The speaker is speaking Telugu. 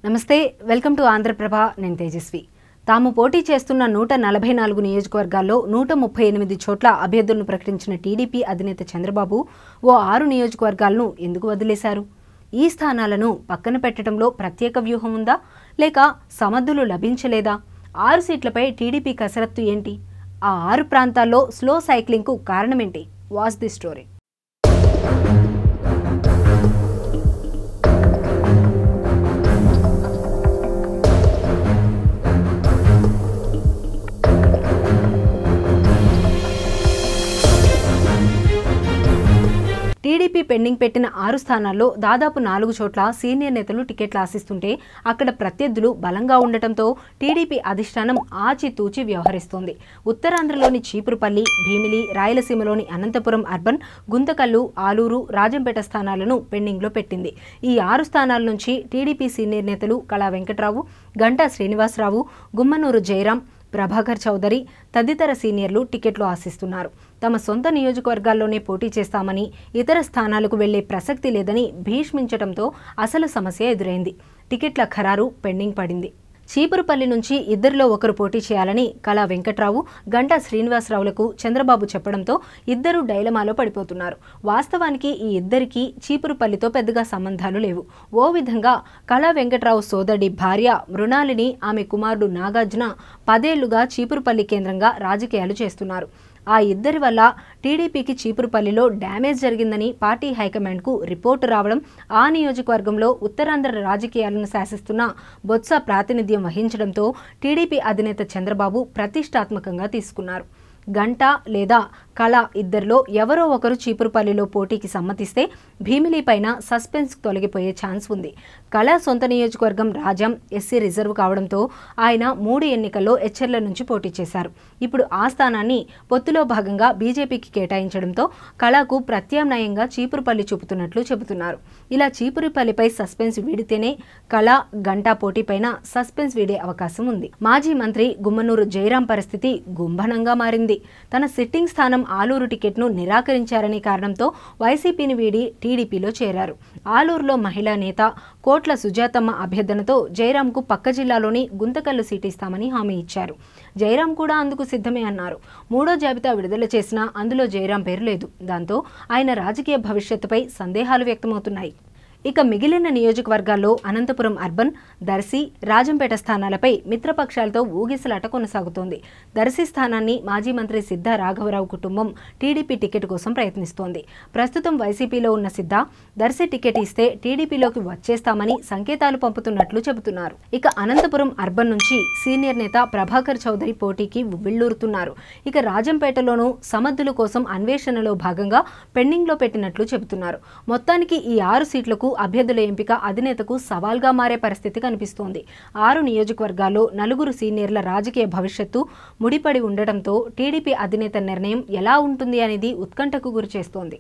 నమస్తే, వెల్కమ్ టు ఆంధ్రప్రభ. నేను తేజస్వి. తాము పోటీ చేస్తున్న 144 నియోజకవర్గాల్లో 138 చోట్ల అభ్యర్థులను ప్రకటించిన టీడీపీ అధినేత చంద్రబాబు ఓ 6 నియోజకవర్గాలను ఎందుకు వదిలేశారు? ఈ స్థానాలను పక్కన పెట్టడంలో ప్రత్యేక వ్యూహం ఉందా, లేక సమర్థులు లభించలేదా? 6 సీట్లపై టీడీపీ కసరత్తు ఏంటి? ఆ 6 ప్రాంతాల్లో స్లో సైక్లింగ్కు కారణమేంటి? Watch the story. TDP pending పెట్టిన 6 స్థానాల్లో దాదాపు 4 చోట్ల సీనియర్ నేతలు టికెట్లు ఆశిస్తుంటే అక్కడ ప్రత్యర్థులు బలంగా ఉండటంతో టీడీపీ అధిష్టానం ఆచితూచి వ్యవహరిస్తోంది. ఉత్తరాంధ్రలోని చీపురుపల్లి, భీమిలి, రాయలసీమలోని అనంతపురం అర్బన్, గుంతకల్లు, ఆలూరు, రాజంపేట స్థానాలను పెండింగ్లో పెట్టింది. ఈ 6 స్థానాల నుంచి టీడీపీ సీనియర్ నేతలు కళా వెంకట్రావు, గంటా శ్రీనివాసరావు, గుమ్మనూరు జయరాం, ప్రభాకర్ చౌదరి తదితర సీనియర్లు టికెట్లు ఆశిస్తున్నారు. తమ సొంత నియోజకవర్గాల్లోనే పోటీ చేస్తామని, ఇతర స్థానాలకు వెళ్లే ప్రసక్తి లేదని భీష్మించడంతో అసలు సమస్య ఎదురైంది. టికెట్ల ఖరారు పెండింగ్ పడింది. చీపురుపల్లి నుంచి ఇద్దరిలో ఒకరు పోటీ చేయాలని కళా వెంకట్రావు, గంటా శ్రీనివాసరావులకు చంద్రబాబు చెప్పడంతో ఇద్దరు డైలమాలో పడిపోతున్నారు. వాస్తవానికి ఈ ఇద్దరికీ చీపురుపల్లితో పెద్దగా సంబంధాలు లేవు. ఓ విధంగా కళా వెంకట్రావు సోదరుడి భార్య మృణాలిని, ఆమె కుమారుడు నాగార్జున 10 ఏళ్లుగా చీపురుపల్లి కేంద్రంగా రాజకీయాలు చేస్తున్నారు. ఆ ఇద్దరి వల్ల టీడీపీకి చీపురుపల్లిలో డ్యామేజ్ జరిగిందని పార్టీ హైకమాండ్కు రిపోర్టు రావడం, ఆ నియోజకవర్గంలో ఉత్తరాంధ్ర రాజకీయాలను శాసిస్తున్న బొత్స ప్రాతినిధ్యం వహించడంతో టీడీపీ అధినేత చంద్రబాబు ప్రతిష్టాత్మకంగా తీసుకున్నారు. గంటా లేదా కళ ఇద్దరిలో ఎవరో ఒకరు చీపురుపల్లిలో పోటీకి సమ్మతిస్తే భీమిలి పైన సస్పెన్స్ తొలగిపోయే ఛాన్స్ ఉంది. కళ సొంత నియోజకవర్గం రాజాం ఎస్సీ రిజర్వ్ కావడంతో ఆయన 3 ఎన్నికల్లో ఎచ్చెర్ల నుంచి పోటీ చేశారు. ఇప్పుడు ఆ స్థానాన్ని పొత్తులో భాగంగా బీజేపీకి కేటాయించడంతో కళకు ప్రత్యామ్నాయంగా చీపురుపల్లి చూపుతున్నట్లు చెబుతున్నారు. ఇలా చీపురుపల్లిపై సస్పెన్స్ వీడితేనే కళ, గంటా పోటీపైన సస్పెన్స్ వీడే అవకాశం ఉంది. మాజీ మంత్రి గుమ్మనూరు జయరాం పరిస్థితి గుంభనంగా మారింది. తన సిట్టింగ్ స్థానం ఆలూరు టికెట్ను నిరాకరించారనే కారణంతో వైసీపీని వీడి టీడీపీలో చేరారు. ఆలూరులో మహిళా నేత కోట్ల సుజాతమ్మ అభ్యర్థనతో జయరాంకు పక్క జిల్లాలోని గుంతకల్లు సీటు ఇస్తామని హామీ ఇచ్చారు. జయరాం కూడా అందుకు సిద్ధమే అన్నారు. 3వ జాబితా విడుదల చేసినా అందులో జయరాం పేరు లేదు. దాంతో ఆయన రాజకీయ భవిష్యత్తుపై సందేహాలు వ్యక్తమవుతున్నాయి. ఇక మిగిలిన నియోజకవర్గాల్లో అనంతపురం అర్బన్, దర్శి, రాజంపేట స్థానాలపై మిత్రపక్షాలతో ఊగిసలాట కొనసాగుతోంది. దర్శి స్థానాన్ని మాజీ మంత్రి సిద్ధా రాఘవరావు కుటుంబం టీడీపీ టికెట్ కోసం ప్రయత్నిస్తోంది. ప్రస్తుతం వైసీపీలో ఉన్న సిద్ధా దర్శి టికెట్ ఇస్తే టీడీపీలోకి వచ్చేస్తామని సంకేతాలు పంపుతున్నట్లు చెబుతున్నారు. ఇక అనంతపురం అర్బన్ నుంచి సీనియర్ నేత ప్రభాకర్ చౌదరి పోటీకి ఉవ్విళ్లూరుతున్నారు. ఇక రాజంపేటలోనూ సమర్థుల కోసం అన్వేషణలో భాగంగా పెండింగ్లో పెట్టినట్లు చెబుతున్నారు. మొత్తానికి ఈ 6 సీట్లకు అభ్యర్థుల ఎంపిక అధినేతకు సవాల్గా మారే పరిస్థితి కనిపిస్తోంది. 6 నియోజకవర్గాల్లో 4 సీనియర్ల రాజకీయ భవిష్యత్తు ముడిపడి ఉండటంతో టీడీపీ అధినేత నిర్ణయం ఎలా ఉంటుంది అనేది ఉత్కంఠకు గురిచేస్తోంది.